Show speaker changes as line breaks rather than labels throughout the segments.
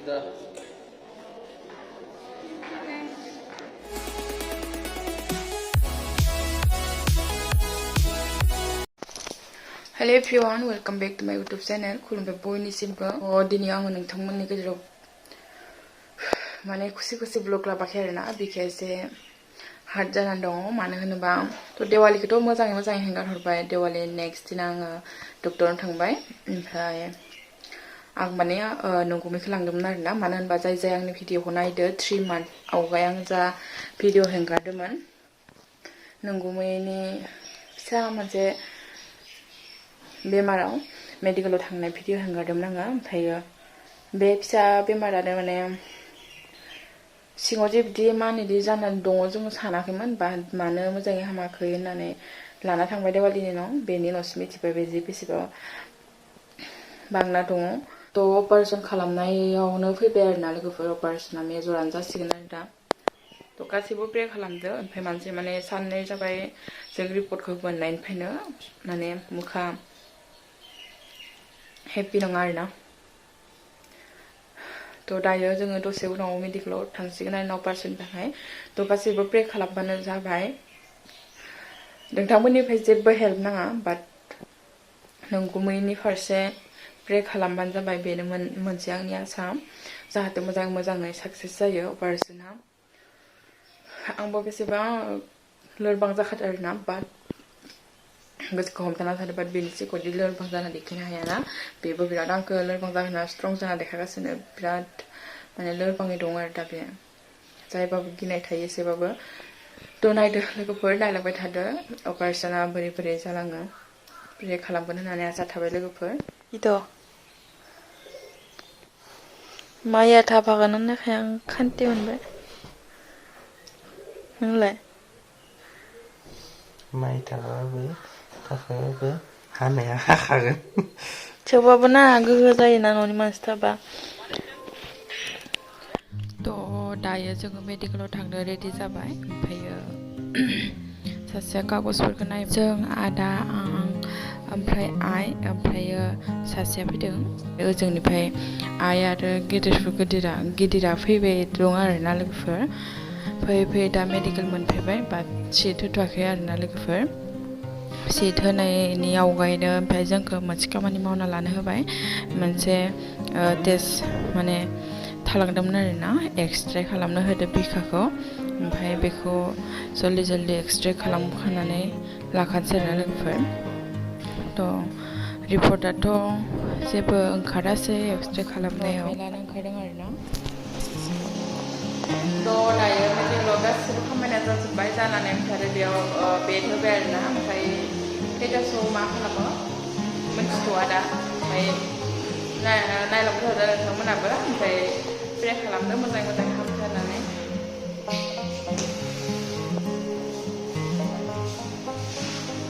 Hello everyone, welcome back to my YouTube channel. खुलुमबाय बयनिसिमबो दिनै आङो नोंथांमोननि गेजेराव माने खुसि ब्लग लाबाखै आरोना बिखौ एसे हार्ड जानानै दङ मानो होनोबा देवालिखौथ' मोजाङै हेंगार हरबाय देवालि नेक्स्ट दिना आङो डक्टरनाव थांबाय ओमफ्राय आं माने नंगुमैखौ लांदोंमोन आरोना मानो होनबा जाय आंनि भिडिअखौ नायदो 3 month आवगाय आं जा भिडिअ हेंगारदोंमोन नंगुमैनि फिसा मोनसे बेमाराव मेडिकेलाव थांनाय भिडिअ हेंगारदोंमोन आङो ओमफ्राय बे फिसा बेमारानो माने सिङाव जे बिदि मानिदि जानानै दङ जों सानाखैमोन मानो मोजाङै हामाखै होननानै लाना थांबाय देवालिनि उनाव बेनि उनावसो मिथिबाय बे जे बेसेबा बांना दङ थ' अपारेसन खालामनायावनो फैबाय आरोना लोगोफोर अपारेसना मेजरानो जासिगोन आरो दा थ' गासैबो प्रे खालामदो ओमफ्राय मानसि माने साननै जाबाय जों रिपर्टखौ मोननायनिफ्रायनो माने मुखा हेपि नङा आरोना थ' दायो जोङो दसे उनाव मेडिकेलाव थांसिगोन आरो अपारेसननि थाखाय थ' गासैबो प्रे खालामबानो जाबाय नोंथांमोननिफ्राय जेबो हेल्प नाङा बाट नंगुमैनि फारसे प्रे खालामबानो जाबाय बेनो मोनसे आंनि आसा जाहाथे मोजाङै साक्सेस जायो अपारेसना आंबो बेसेबां लोरबां जाखादों आरोना बाट गोसोखौ हमथाना थादों बाट बेनि सिगाङावदि लोरबां जाना देखायनो हायाना बेबो बिराद आंखौ लोरबां जाहोना स्ट्रं जाना देखायगासिनो बिराद माने लोरबाङै दं आरो दा बे जायबाबो गिनाय थायो एसेबाबो थ' नायदो लोगोफोर नायलांबाय थादो अपारेसना बोरै जालाङो प्रे खालामगोन होननानै आसा थाबाय लोगोफोर इद' माइया थाफागोन होननायखाय आं खान्थि मोनबाय नोंलाय
माइ थाबाबो हानाया हाखागोन
थेवबाबो ना गोहो जायोना न'नि मानसि थाबा थ' दायो जोङो मेडिकेलाव थांनो रेडि जाबाय ओमफ्रायो सासेया कागजफोरखौ नाय जों आदा आं ओमफ्राय आइ ओमफ्रायो सासेया फैदों ओजोंनिफ्राय आइ आरो गिदिरा फैबाय दं आरोना लोगोफोर फैयै दा मेडिकेल मोनफैबाय बाट सिट होथ'वाखै आरोना लोगोफोर सिट होनायनि आवगायनो ओमफ्राय जोंखौ मोनसे खामानि मावना लानो होबाय मोनसे टेस्ट माने थालांदोंमोन आरोना एक्सरे खालामनो होदो बिखाखौ ओमफ्राय बेखौ जल्दि एक्सरे खालामखानानै लाखानोसै आरोना लोगोफोर थ' रिपर्टआथ' जेबो ओंखारासै एक्सरे खालामनायाव लानो ओंखारदों आरोना थ' दायो मेडिकेलाव गासिबो खामानिया जाजोब्बाय जानानै ओमफ्राय आरो बेयाव बेड होबाय आरोना ओमफ्राय खैटासोआव मा खालामो मिन्थिथ'आ दा ओमफ्राय नायलांबाय थादों नोंथांमोनाबो ओमफ्राय प्रे खालामदो मोजाङै हामथों होननानै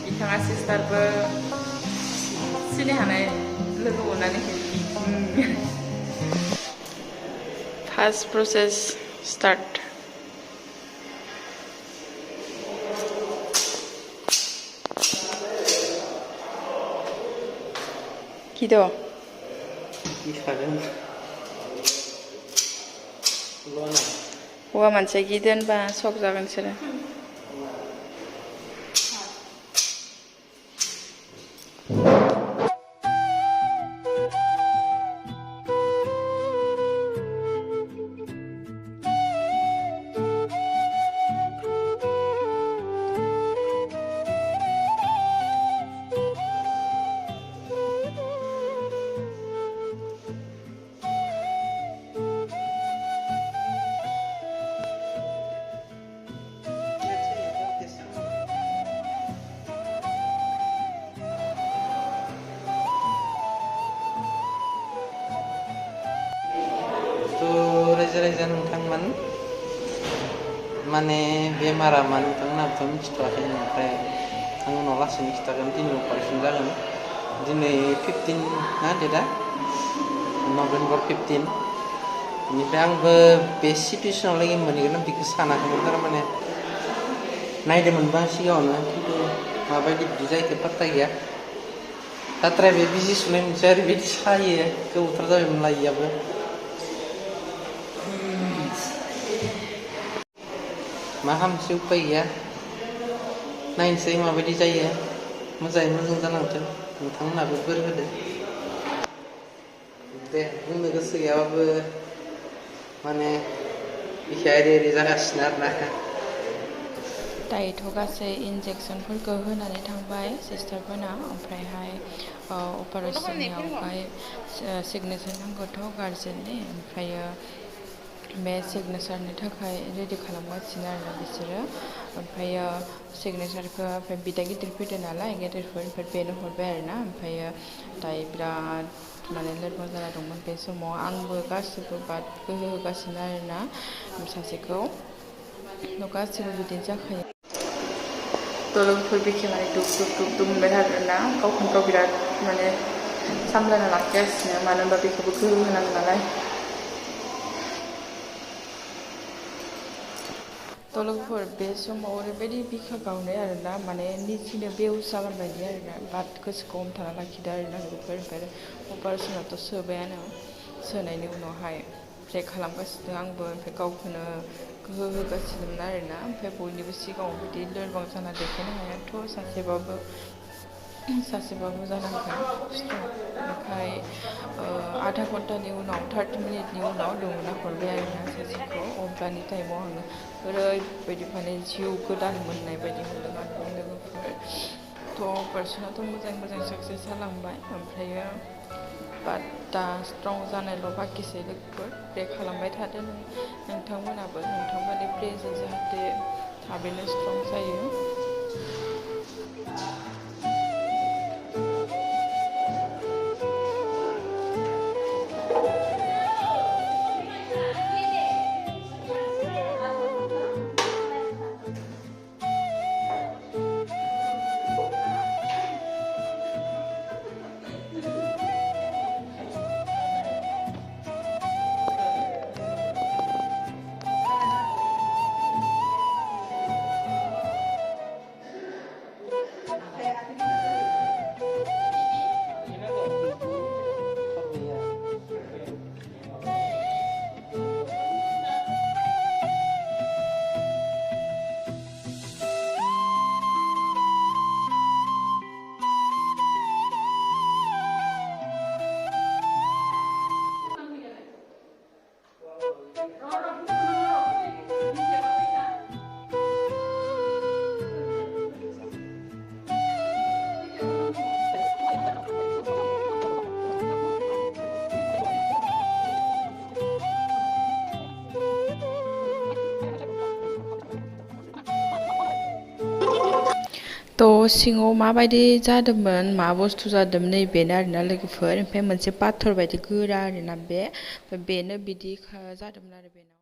बिथाङा सिस्टारबो सिनाय हानाय लोगो मोननानै फार्स्ट प्रसेस स्टार्ट किद' हौवा मानसिया गिदो होनबा सक जागोन बिसोरो
रायजो नोंथांमोन माने बेमारा मा नोंथांमोनाबोथ' मिथिथ'वाखै ओमफ्राय आं उनाव लासैनो खिथागोन दिनै अपारेसन जागोन दिनै 15 ना डेटआ नभेम्बर 15 बेनिफ्राय आंबो बे सिटुवेसनाव लागै मोनहैगोन बेखौ सानाखैमोन थारमाने नायदोंमोनबा सिगाङावनो खिन्थु माबायदि बिदि जायखौ पात्ता गैया दाद्राय बे बिजि सुनाय मोनसे ओरैबायदि सायो गोबावथार जाबायमोन लायियाबो मा खालामनोसै उपाय गैया नायनोसै माबायदि जायो मोजाङै मोजां जालांथों नोंथांमोनहाबो बोर होदो दे बुंनो गोसो गैयाबाबो माने बिखाया एरै जागासिनो आरोना
दायोथ' गासै इन्जेक्सनफोरखौ होनानै थांबाय सिस्टारफोरना ओमफ्रायहाय अपारेशननियावहाय सिगनेसार नांगौथ' गार्जेननि ओमफ्रायो बे सिगनेसारनि थाखाय रेडि खालामगासिनो आरोना बिसोरो ओमफ्रायो सिगनेसारखौ ओमफ्राय बिदा गिदिर फैदो नालाय गेदेरफोर ओमफ्राय बेनो हरबाय आरोना ओमफ्रायो दायो बिराद माने लोरबां जाना दंमोन बे समाव आंबो गासिबो बाद गोहो होगासिनो आरोना सासेखौ गासिबो बिदिनो जाखायो दलंफोर बेखेवनानै दुब दुब दुब दुब मोनबाय थादोंना गावखौनो गाव बिराद माने सामलायना लाखिगासिनो मानो होनबा बेखौबो गोहो होनांगौ नालाय दलंफोर बे समाव ओरैबायदि बिखा गावनाय आरोना माने निजिनो बेहुस जागोन बायदि आरोना बाद गोसोखौ हमथाना लाखिदो आरोना बेफोर ओमफ्राय अपारेशनाथ' सोबायानो सोनायनि उनावहाय प्रे खालामगासिनो आंबो ओमफ्राय गावखौनो गोहो होगासिनोमोन आरोना ओमफ्राय बयनिबो सिगाङाव बिदि लोरबां जाना देखायनो हायाथ' सासेबाबो जानांगोन ओमफ्राय आधा घन्टानि उनाव 30 मिनिटनि उनाव दंना हरबाय आरोना सासेखौ अब्लानि टाइमाव आङो ओरैबायदि माने जिउ गोदान मोननाय बायदि मोनदों आरो लोगोफोर थ' अपारेशनाथ' मोजां साक्सेस जालांबाय ओमफ्रायो बाट दा स्ट्रं जानायल' बाखिसै लोगोफोर प्रे खालामबाय थादो नोंथांमोनाबो नोंथांमोननि प्रेजों जाहाथे थाबैनो स्ट्रं जायो थ' सिङाव माबायदि जादोंमोन मा बुस्थु जादोंमोन नैबेनो आरोना लोगोफोर ओमफ्राय मोनसे पाथर बायदि गोरा आरोना बेनो बिदि जादोंमोन आरो बेनाव